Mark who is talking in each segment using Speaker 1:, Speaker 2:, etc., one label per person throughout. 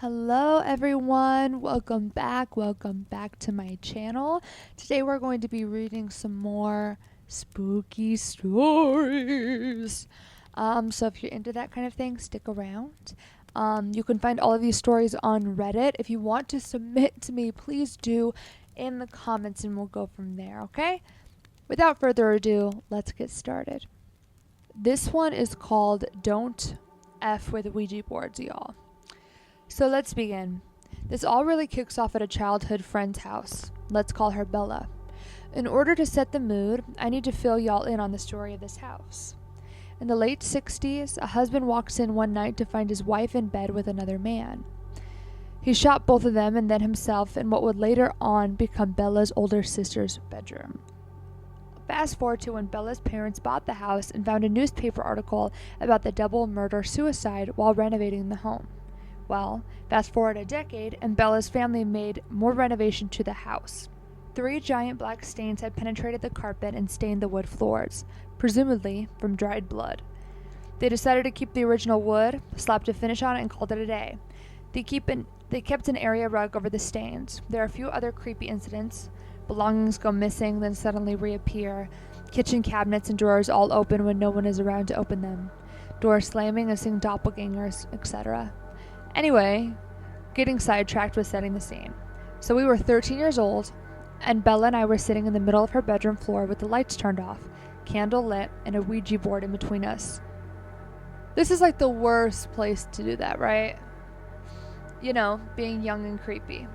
Speaker 1: Hello everyone, welcome back to my channel. Today we're going to be reading some more spooky stories. So if you're into that kind of thing, stick around. You can find all of these stories on Reddit. If you want to submit to me, please do in the comments and we'll go from there, okay? Without further ado, let's get started. This one is called Don't F with Ouija boards, y'all. So let's begin. This all really kicks off at a childhood friend's house. Let's call her Bella. In order to set the mood, I need to fill y'all in on the story of this house. In the late 60s, a husband walks in one night to find his wife in bed with another man. He shot both of them and then himself in what would later on become Bella's older sister's bedroom. Fast forward to when Bella's parents bought the house and found a newspaper article about the double murder-suicide while renovating the home. Well, fast forward a decade, and Bella's family made more renovation to the house. 3 giant black stains had penetrated the carpet and stained the wood floors, presumably from dried blood. They decided to keep the original wood, slapped a finish on it, and called it a day. They kept an area rug over the stains. There are a few other creepy incidents. Belongings go missing, then suddenly reappear. Kitchen cabinets and drawers all open when no one is around to open them. Doors slamming and seeing doppelgangers, etc. Anyway, getting sidetracked with setting the scene. So we were 13 years old, and Bella and I were sitting in the middle of her bedroom floor with the lights turned off, candle lit, and a Ouija board in between us. This is like the worst place to do that, right? You know, being young and creepy.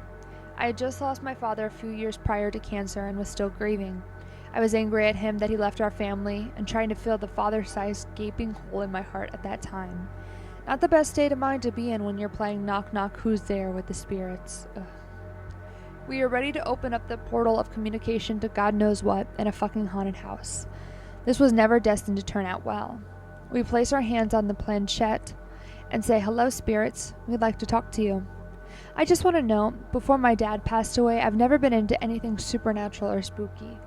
Speaker 1: I had just lost my father a few years prior to cancer and was still grieving. I was angry at him that he left our family and trying to fill the father-sized gaping hole in my heart at that time. Not the best state of mind to be in when you're playing knock knock who's there with the spirits. Ugh. We are ready to open up the portal of communication to God knows what in a fucking haunted house. This was never destined to turn out well. We place our hands on the planchette and say, "Hello spirits, we'd like to talk to you. I just want to know, before my dad passed away, I've never been into anything supernatural or spooky.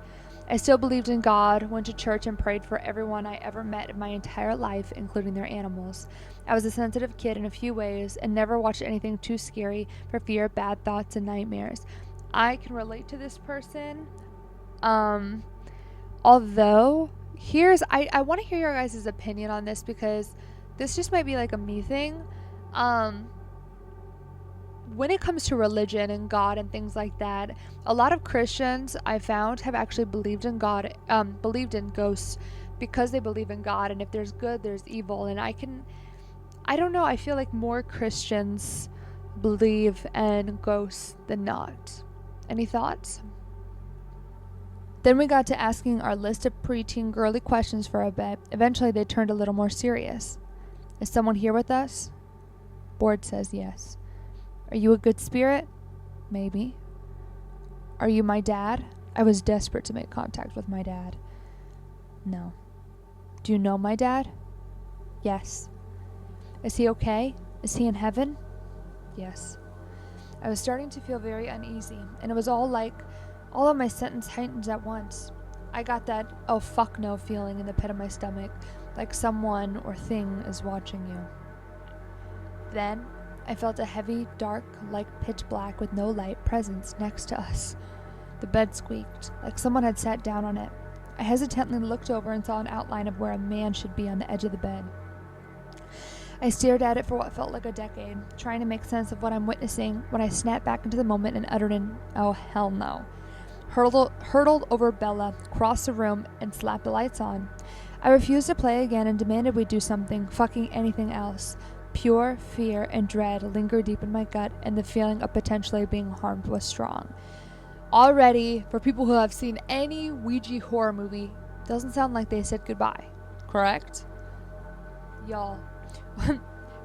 Speaker 1: I still believed in God, went to church, and prayed for everyone I ever met in my entire life, including their animals. I was a sensitive kid in a few ways and never watched anything too scary for fear of bad thoughts and nightmares." I can relate to this person. Although, I want to hear your guys' opinion on this because this just might be like a me thing. When it comes to religion and God and things like that, a lot of Christians I found have actually believed in God, believed in ghosts because they believe in God, and if there's good, there's evil. And I don't know, I feel like more Christians believe in ghosts than not. Any thoughts? Then we got to asking our list of preteen girly questions for a bit. Eventually they turned a little more serious. Is someone here with us? Board says yes. Are you a good spirit? Maybe. Are you my dad? I was desperate to make contact with my dad. No. Do you know my dad? Yes. Is he okay? Is he in heaven? Yes. I was starting to feel very uneasy, and it was all of my sentence heightened at once. I got that, oh fuck no feeling in the pit of my stomach, like someone or thing is watching you. Then, I felt a heavy, dark, like pitch black with no light presence next to us. The bed squeaked, like someone had sat down on it. I hesitantly looked over and saw an outline of where a man should be on the edge of the bed. I stared at it for what felt like a decade, trying to make sense of what I'm witnessing when I snapped back into the moment and uttered an, "Oh hell no." Hurtled over Bella, crossed the room, and slapped the lights on. I refused to play again and demanded we do something, fucking anything else. Pure fear and dread lingered deep in my gut, and the feeling of potentially being harmed was strong. Already, for people who have seen any Ouija horror movie, doesn't sound like they said goodbye, correct? Y'all,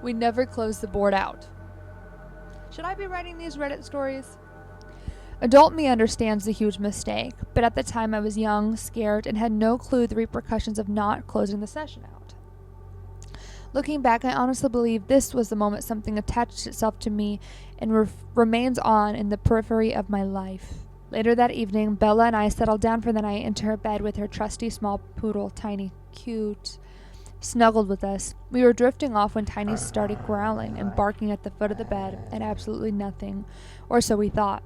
Speaker 1: we never closed the board out. Should I be writing these Reddit stories? Adult me understands the huge mistake, but at the time I was young, scared, and had no clue the repercussions of not closing the session out. Looking back, I honestly believe this was the moment something attached itself to me and remains on in the periphery of my life. Later that evening, Bella and I settled down for the night into her bed with her trusty small poodle, Tiny, cute, snuggled with us. We were drifting off when Tiny started growling and barking at the foot of the bed at absolutely nothing, or so we thought.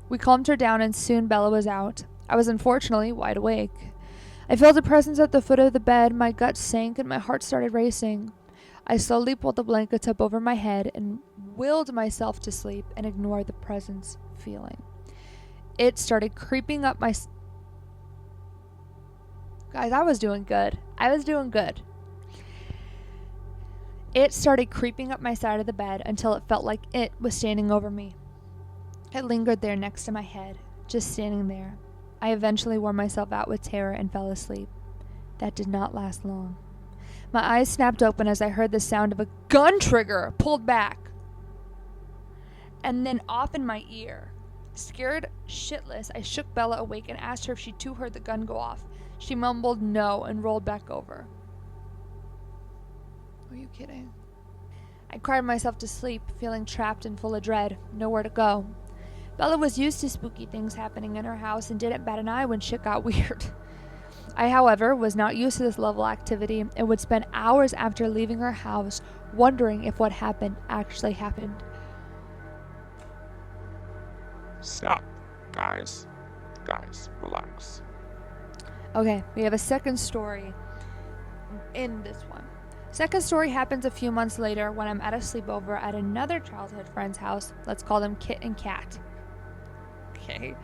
Speaker 1: We calmed her down and soon Bella was out. I was unfortunately wide awake. I felt a presence at the foot of the bed, my gut sank and my heart started racing. I slowly pulled the blankets up over my head and willed myself to sleep and ignore the presence feeling. It started creeping up my... Guys, I was doing good. It started creeping up my side of the bed until it felt like it was standing over me. It lingered there next to my head, just standing there. I eventually wore myself out with terror and fell asleep. That did not last long. My eyes snapped open as I heard the sound of a gun trigger pulled back and then off in my ear. Scared shitless, I shook Bella awake and asked her if she too heard the gun go off. She mumbled no and rolled back over. Are you kidding? I cried myself to sleep, feeling trapped and full of dread, nowhere to go. Bella was used to spooky things happening in her house and didn't bat an eye when shit got weird. I, however, was not used to this level of activity and would spend hours after leaving her house wondering if what happened actually happened.
Speaker 2: Stop, guys. Guys, relax.
Speaker 1: Okay, we have a second story in this one. Second story happens a few months later when I'm at a sleepover at another childhood friend's house. Let's call them Kit and Kat. Okay.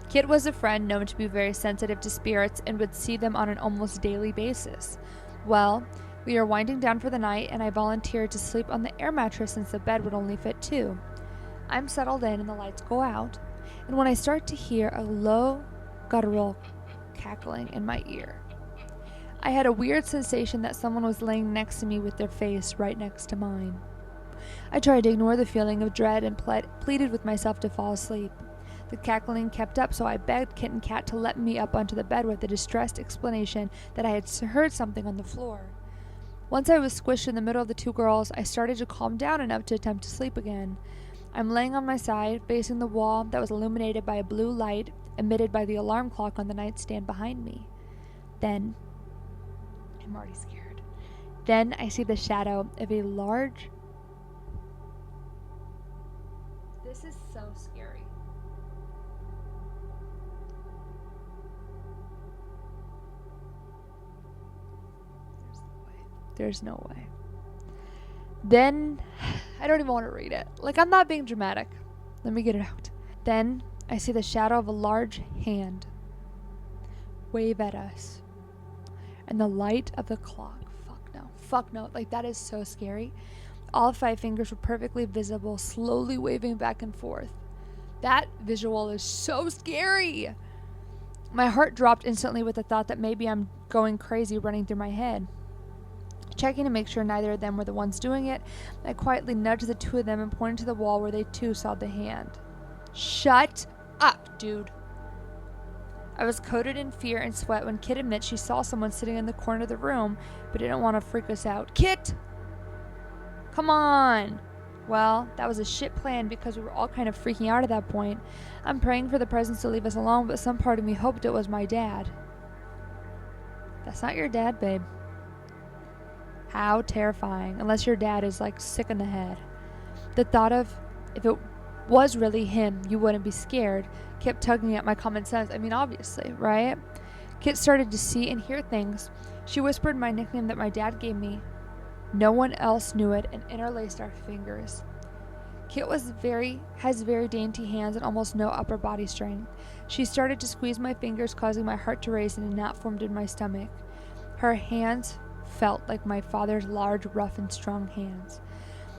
Speaker 1: Kit was a friend known to be very sensitive to spirits and would see them on an almost daily basis. Well, we are winding down for the night and I volunteered to sleep on the air mattress since the bed would only fit two. I'm settled in and the lights go out, and when I start to hear a low, guttural cackling in my ear, I had a weird sensation that someone was laying next to me with their face right next to mine. I tried to ignore the feeling of dread and pleaded with myself to fall asleep. The cackling kept up, so I begged Kit and Kat to let me up onto the bed with a distressed explanation that I had heard something on the floor. Once I was squished in the middle of the two girls, I started to calm down enough to attempt to sleep again. I'm laying on my side, facing the wall that was illuminated by a blue light emitted by the alarm clock on the nightstand behind me. Then, I'm already scared. Then I see the shadow of a large... This is so scary. There's no way. Then, I don't even want to read it. Like, I'm not being dramatic. Let me get it out. Then, I see the shadow of a large hand wave at us. And the light of the clock. Fuck no. Like, that is so scary. All 5 fingers were perfectly visible, slowly waving back and forth. That visual is so scary. My heart dropped instantly with the thought that maybe I'm going crazy running through my head. Checking to make sure neither of them were the ones doing it, I quietly nudged the two of them and pointed to the wall where they too saw the hand. Shut up, dude. I was coated in fear and sweat when Kit admits she saw someone sitting in the corner of the room, but didn't want to freak us out. Kit! Come on! Well, that was a shit plan because we were all kind of freaking out at that point. I'm praying for the presence to leave us alone, but some part of me hoped it was my dad. That's not your dad, babe. How terrifying, unless your dad is like sick in the head. The thought of if it was really him, you wouldn't be scared kept tugging at my common sense. I mean, obviously, right? Kit started to see and hear things. She whispered my nickname that my dad gave me. No one else knew it and interlaced our fingers. Kit has very dainty hands and almost no upper body strength. She started to squeeze my fingers, causing my heart to race and a knot formed in my stomach. Her hands felt like my father's large, rough, and strong hands.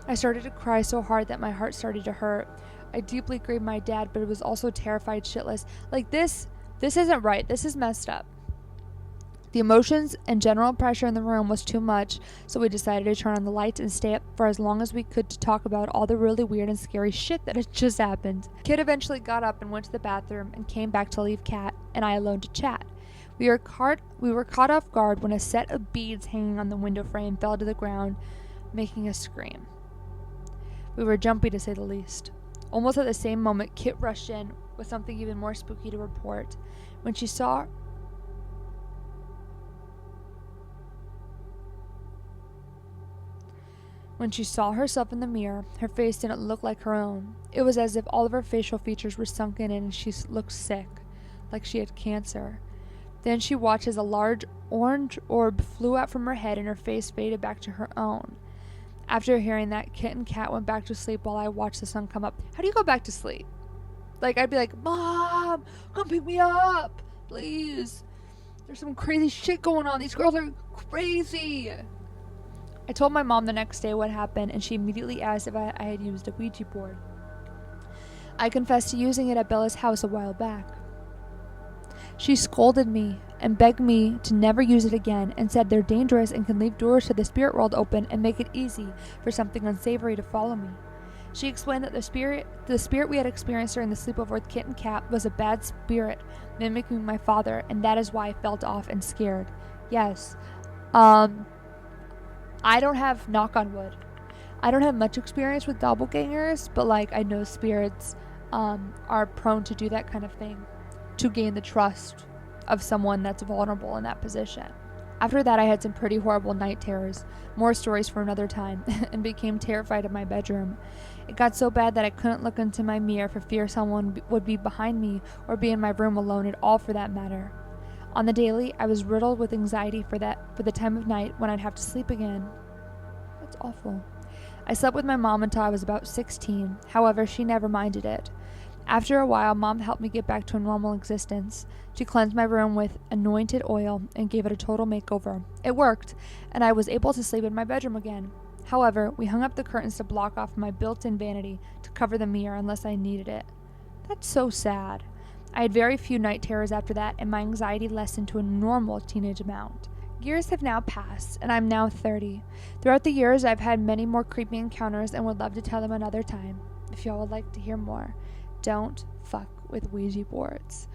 Speaker 1: I started to cry so hard that my heart started to hurt. I deeply grieved my dad, but was also terrified shitless. Like, this isn't right. This is messed up. The emotions and general pressure in the room was too much, so we decided to turn on the lights and stay up for as long as we could to talk about all the really weird and scary shit that had just happened. Kid eventually got up and went to the bathroom and came back to leave Kat and I alone to chat. We were caught off guard when a set of beads hanging on the window frame fell to the ground, making us scream. We were jumpy, to say the least. Almost at the same moment, Kit rushed in with something even more spooky to report. When she saw When she saw herself in the mirror, her face didn't look like her own. It was as if all of her facial features were sunken in and she looked sick, like she had cancer. Then she watched as a large orange orb flew out from her head and her face faded back to her own. After hearing that, Kit and Kat went back to sleep while I watched the sun come up. How do you go back to sleep? Like, I'd be like, Mom, come pick me up, please. There's some crazy shit going on. These girls are crazy. I told my mom the next day what happened, and she immediately asked if I had used a Ouija board. I confessed to using it at Bella's house a while back. She scolded me and begged me to never use it again and said they're dangerous and can leave doors to the spirit world open and make it easy for something unsavory to follow me. She explained that the spirit we had experienced during the sleepover with Kit and Kat was a bad spirit mimicking my father, and that is why I felt off and scared. Yes. I don't have, knock on wood, I don't have much experience with doppelgangers, but like I know spirits are prone to do that kind of thing to gain the trust of someone that's vulnerable in that position. After that, I had some pretty horrible night terrors, more stories for another time, and became terrified of my bedroom. It got so bad that I couldn't look into my mirror for fear someone would be behind me or be in my room alone at all for that matter. On the daily, I was riddled with anxiety for the time of night when I'd have to sleep again. That's awful. I slept with my mom until I was about 16. However, she never minded it. After a while, Mom helped me get back to a normal existence. She cleansed my room with anointed oil and gave it a total makeover. It worked, and I was able to sleep in my bedroom again. However, we hung up the curtains to block off my built-in vanity to cover the mirror unless I needed it. That's so sad. I had very few night terrors after that, and my anxiety lessened to a normal teenage amount. Years have now passed, and I'm now 30. Throughout the years, I've had many more creepy encounters and would love to tell them another time, if y'all would like to hear more. Don't fuck with Ouija boards.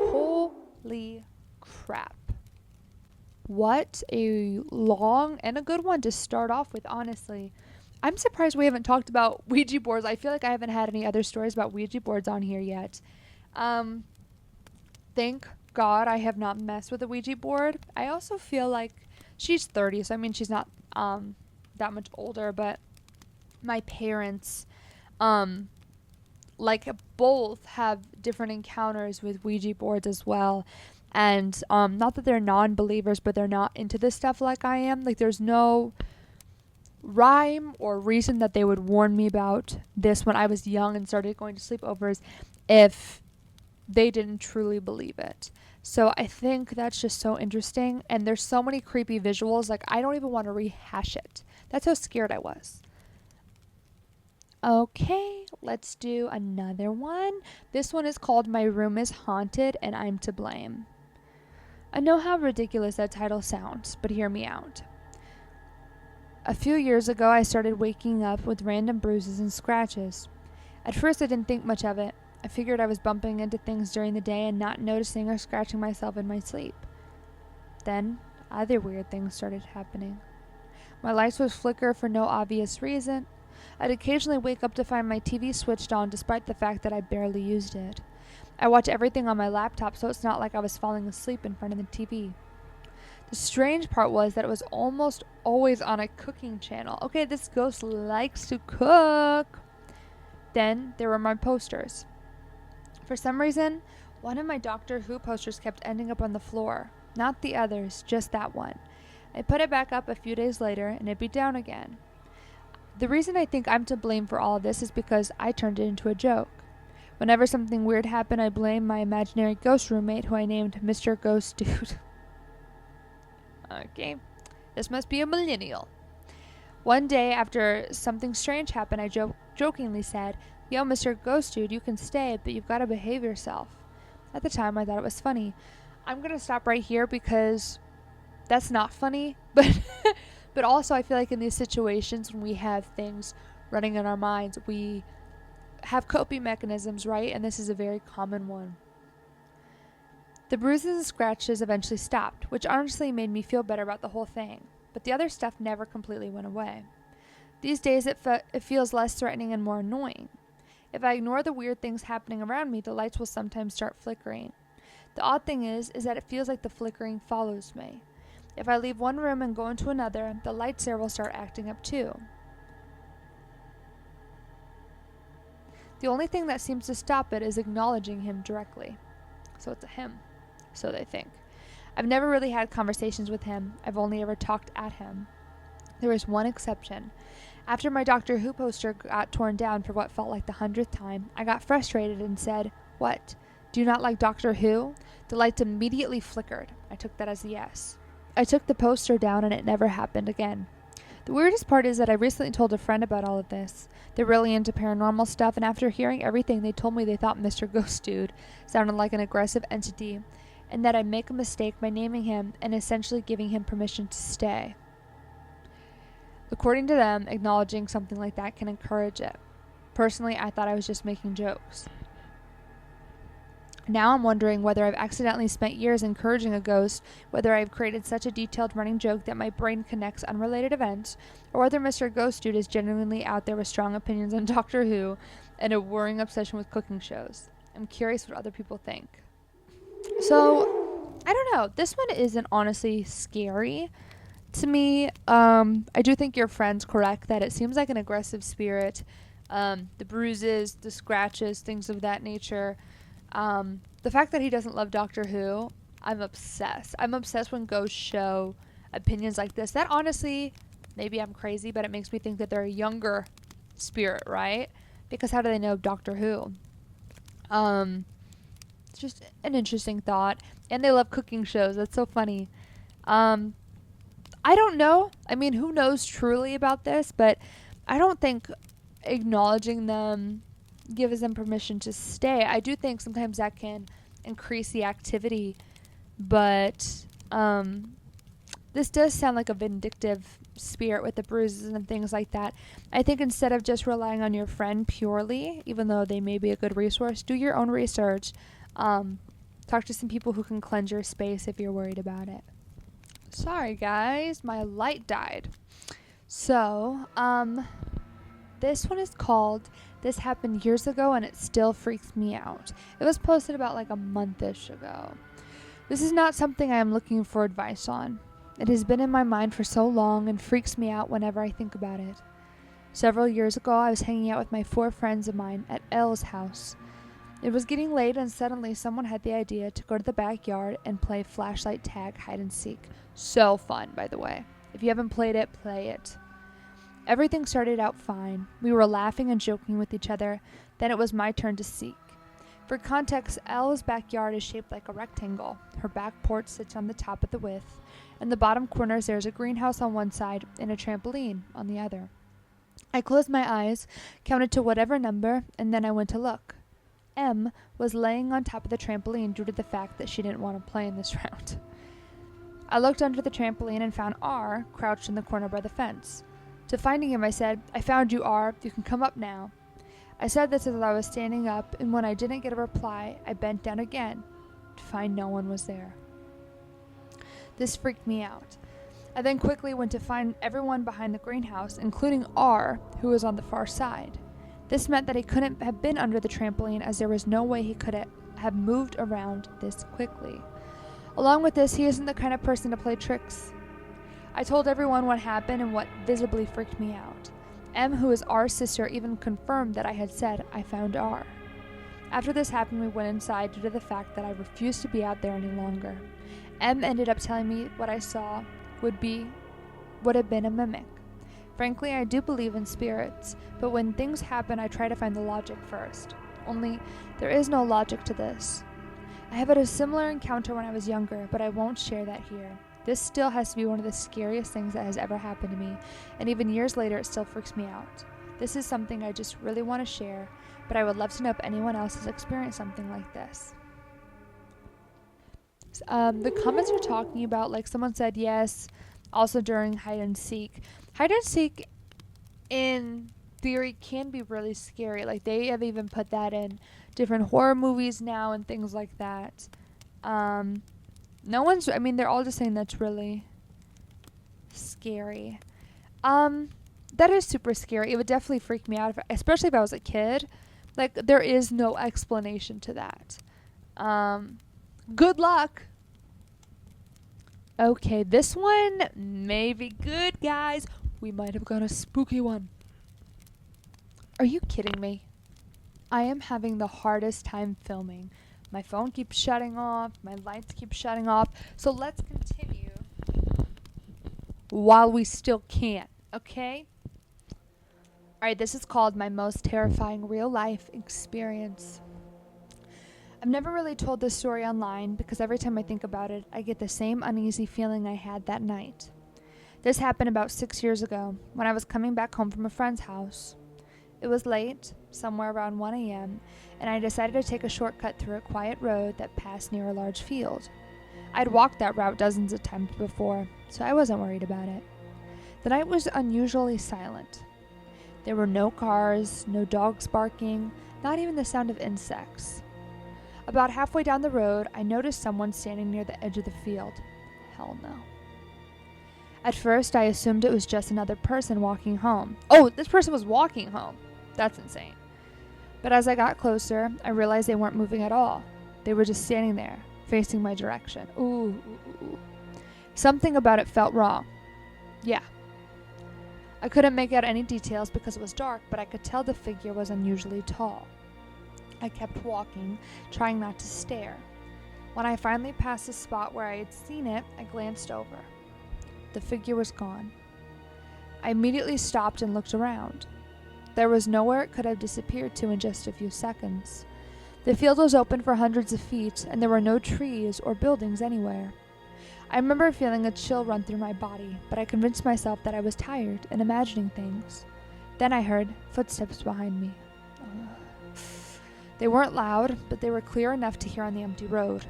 Speaker 1: Holy crap. What a long and a good one to start off with, honestly. I'm surprised we haven't talked about Ouija boards. I feel like I haven't had any other stories about Ouija boards on here yet. Thank God I have not messed with a Ouija board. I also feel like she's 30, so I mean she's not that much older, but my parents like both have different encounters with Ouija boards as well. And not that they're non-believers, but they're not into this stuff like I am. Like there's no rhyme or reason that they would warn me about this when I was young and started going to sleepovers if they didn't truly believe it. So I think that's just so interesting. And there's so many creepy visuals. Like I don't even want to rehash it. That's how scared I was. Okay, let's do another one. This one is called My Room is Haunted and I'm to Blame. I know how ridiculous that title sounds, but hear me out. A few years ago, I started waking up with random bruises and scratches. At first, I didn't think much of it. I figured I was bumping into things during the day and not noticing or scratching myself in my sleep. Then, other weird things started happening. My lights would flicker for no obvious reason. I'd occasionally wake up to find my TV switched on despite the fact that I barely used it. I watch everything on my laptop, so it's not like I was falling asleep in front of the TV. The strange part was that it was almost always on a cooking channel. Okay, this ghost likes to cook. Then there were my posters. For some reason, one of my Doctor Who posters kept ending up on the floor. Not the others, just that one. I put it back up a few days later, and it'd be down again. The reason I think I'm to blame for all of this is because I turned it into a joke. Whenever something weird happened, I blamed my imaginary ghost roommate, who I named Mr. Ghost Dude. Okay, this must be a millennial. One day, after something strange happened, I jokingly said, "Yo, Mr. Ghost Dude, you can stay, but you've got to behave yourself." At the time, I thought it was funny. I'm going to stop right here because that's not funny, but also I feel like in these situations when we have things running in our minds, we have coping mechanisms, right? And this is a very common one. The bruises and scratches eventually stopped, which honestly made me feel better about the whole thing, but the other stuff never completely went away. These days it feels less threatening and more annoying. If I ignore the weird things happening around me, the lights will sometimes start flickering. The odd thing is that it feels like the flickering follows me. If I leave one room and go into another, the lights there will start acting up too. The only thing that seems to stop it is acknowledging him directly. So it's a him, so they think. I've never really had conversations with him. I've only ever talked at him. There is one exception. After my Doctor Who poster got torn down for what felt like the 100th time, I got frustrated and said, "What? Do you not like Doctor Who?" The lights immediately flickered. I took that as a yes. I took the poster down and it never happened again. The weirdest part is that I recently told a friend about all of this. They're really into paranormal stuff, and after hearing everything, they told me they thought Mr. Ghost Dude sounded like an aggressive entity, and that I make a mistake by naming him and essentially giving him permission to stay. According to them, acknowledging something like that can encourage it. Personally, I thought I was just making jokes. Now I'm wondering whether I've accidentally spent years encouraging a ghost, whether I've created such a detailed running joke that my brain connects unrelated events, or whether Mr. Ghost Dude is genuinely out there with strong opinions on Doctor Who and a worrying obsession with cooking shows. I'm curious what other people think. So, I don't know. This one isn't honestly scary to me. I do think your friend's correct that it seems like an aggressive spirit. The bruises, the scratches, things of that nature. The fact that he doesn't love Doctor Who, I'm obsessed. I'm obsessed when ghosts show opinions like this. That honestly, maybe I'm crazy, but it makes me think that they're a younger spirit, right? Because how do they know Doctor Who? It's just an interesting thought. And they love cooking shows. That's so funny. I don't know. I mean, who knows truly about this, but I don't think acknowledging them gives them permission to stay. I do think sometimes that can increase the activity, but this does sound like a vindictive spirit with the bruises and things like that. I think instead of just relying on your friend purely, even though they may be a good resource, do your own research. Talk to some people who can cleanse your space if you're worried about it. Sorry guys, my light died. So, this one is called This Happened Years Ago and It Still Freaks Me Out. It was posted about like a month-ish ago. This is not something I am looking for advice on. It has been in my mind for so long and freaks me out whenever I think about it. Several years ago, I was hanging out with my 4 friends of mine at Elle's house. It was getting late and suddenly someone had the idea to go to the backyard and play flashlight tag hide and seek. So fun, by the way. If you haven't played it, play it. Everything started out fine. We were laughing and joking with each other. Then it was my turn to seek. For context, Elle's backyard is shaped like a rectangle. Her back porch sits on the top of the width. In the bottom corners, there's a greenhouse on one side and a trampoline on the other. I closed my eyes, counted to whatever number, and then I went to look. M was laying on top of the trampoline due to the fact that she didn't want to play in this round. I looked under the trampoline and found R crouched in the corner by the fence. To finding him, I said, "I found you, R. You can come up now." I said this as I was standing up, and when I didn't get a reply, I bent down again to find no one was there. This freaked me out. I then quickly went to find everyone behind the greenhouse, including R, who was on the far side. This meant that he couldn't have been under the trampoline, as there was no way he could have moved around this quickly. Along with this, he isn't the kind of person to play tricks. I told everyone what happened and what visibly freaked me out. M, who is R's sister, even confirmed that I had said I found R. After this happened, we went inside due to the fact that I refused to be out there any longer. M ended up telling me what I saw would have been a mimic. Frankly, I do believe in spirits, but when things happen, I try to find the logic first. Only, there is no logic to this. I have had a similar encounter when I was younger, but I won't share that here. This still has to be one of the scariest things that has ever happened to me, and even years later it still freaks me out. This is something I just really want to share, but I would love to know if anyone else has experienced something like this. The comments are talking about, like someone said yes, also during hide and seek. Hide and seek, in theory, can be really scary. Like, they have even put that in different horror movies now and things like that. They're all just saying that's really scary. That is super scary. It would definitely freak me out, especially if I was a kid. Like, there is no explanation to that. Good luck. Okay, this one may be good, guys. We might have got a spooky one. Are you kidding me? I am having the hardest time filming. My phone keeps shutting off, my lights keep shutting off. So let's continue while we still can, okay? Alright, this is called My Most Terrifying Real Life Experience. I've never really told this story online because every time I think about it, I get the same uneasy feeling I had that night. This happened about 6 years ago when I was coming back home from a friend's house. It was late, somewhere around 1 a.m., and I decided to take a shortcut through a quiet road that passed near a large field. I'd walked that route dozens of times before, so I wasn't worried about it. The night was unusually silent. There were no cars, no dogs barking, not even the sound of insects. About halfway down the road, I noticed someone standing near the edge of the field. Hell no. At first, I assumed it was just another person walking home. Oh, this person was walking home. That's insane. But as I got closer, I realized they weren't moving at all. They were just standing there, facing my direction. Ooh. Something about it felt wrong. Yeah. I couldn't make out any details because it was dark, but I could tell the figure was unusually tall. I kept walking, trying not to stare. When I finally passed the spot where I had seen it, I glanced over. The figure was gone. I immediately stopped and looked around. There was nowhere it could have disappeared to in just a few seconds. The field was open for hundreds of feet, and there were no trees or buildings anywhere. I remember feeling a chill run through my body, but I convinced myself that I was tired and imagining things. Then I heard footsteps behind me. They weren't loud, but they were clear enough to hear on the empty road.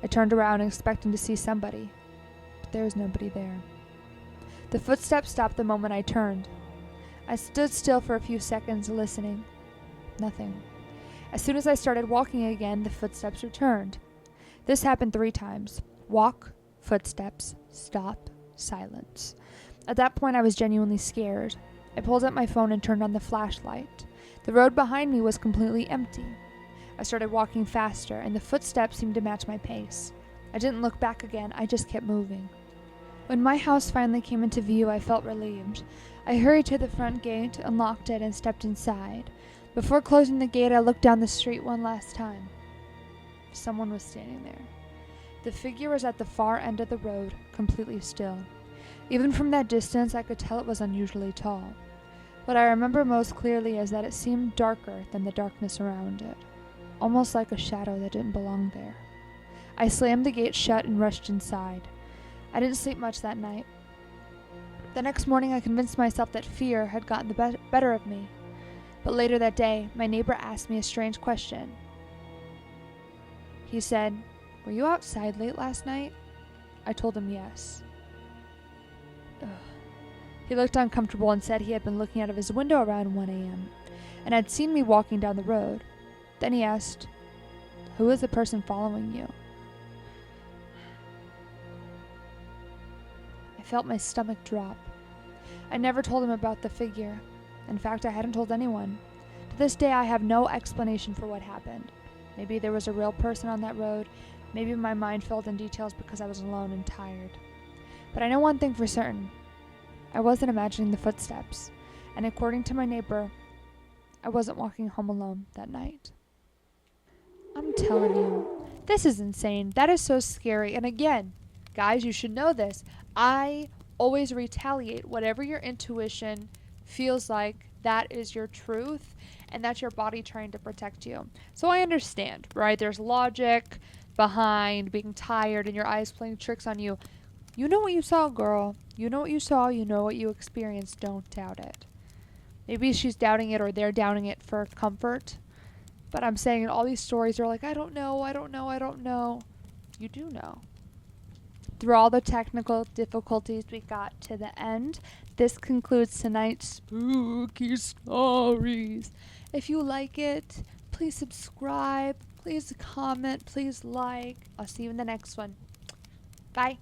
Speaker 1: I turned around expecting to see somebody, but there was nobody there. The footsteps stopped the moment I turned. I stood still for a few seconds, listening. Nothing. As soon as I started walking again, the footsteps returned. This happened 3 times. Walk, footsteps, stop, silence. At that point, I was genuinely scared. I pulled out my phone and turned on the flashlight. The road behind me was completely empty. I started walking faster, and the footsteps seemed to match my pace. I didn't look back again, I just kept moving. When my house finally came into view, I felt relieved. I hurried to the front gate, unlocked it, and stepped inside. Before closing the gate, I looked down the street one last time. Someone was standing there. The figure was at the far end of the road, completely still. Even from that distance, I could tell it was unusually tall. What I remember most clearly is that it seemed darker than the darkness around it, almost like a shadow that didn't belong there. I slammed the gate shut and rushed inside. I didn't sleep much that night. The next morning, I convinced myself that fear had gotten the better of me. But later that day, my neighbor asked me a strange question. He said, "Were you outside late last night?" I told him yes. Ugh. He looked uncomfortable and said he had been looking out of his window around 1 a.m. and had seen me walking down the road. Then he asked, "Who is the person following you?" I felt my stomach drop. I never told him about the figure. In fact, I hadn't told anyone. To this day, I have no explanation for what happened. Maybe there was a real person on that road. Maybe my mind filled in details because I was alone and tired. But I know one thing for certain. I wasn't imagining the footsteps. And according to my neighbor, I wasn't walking home alone that night. I'm telling you, this is insane. That is so scary. And again, guys, you should know this. I always retaliate. Whatever your intuition feels like, that is your truth, and that's your body trying to protect you. So I understand, right? There's logic behind being tired and your eyes playing tricks on you. You know what you saw, girl. You know what you saw. You know what you experienced. Don't doubt it. Maybe she's doubting it or they're doubting it for comfort. But I'm saying all these stories are like, I don't know. You do know. Through all the technical difficulties we got to the end, this concludes tonight's spooky stories. If you like it, please subscribe, please comment, please like. I'll see you in the next one. Bye.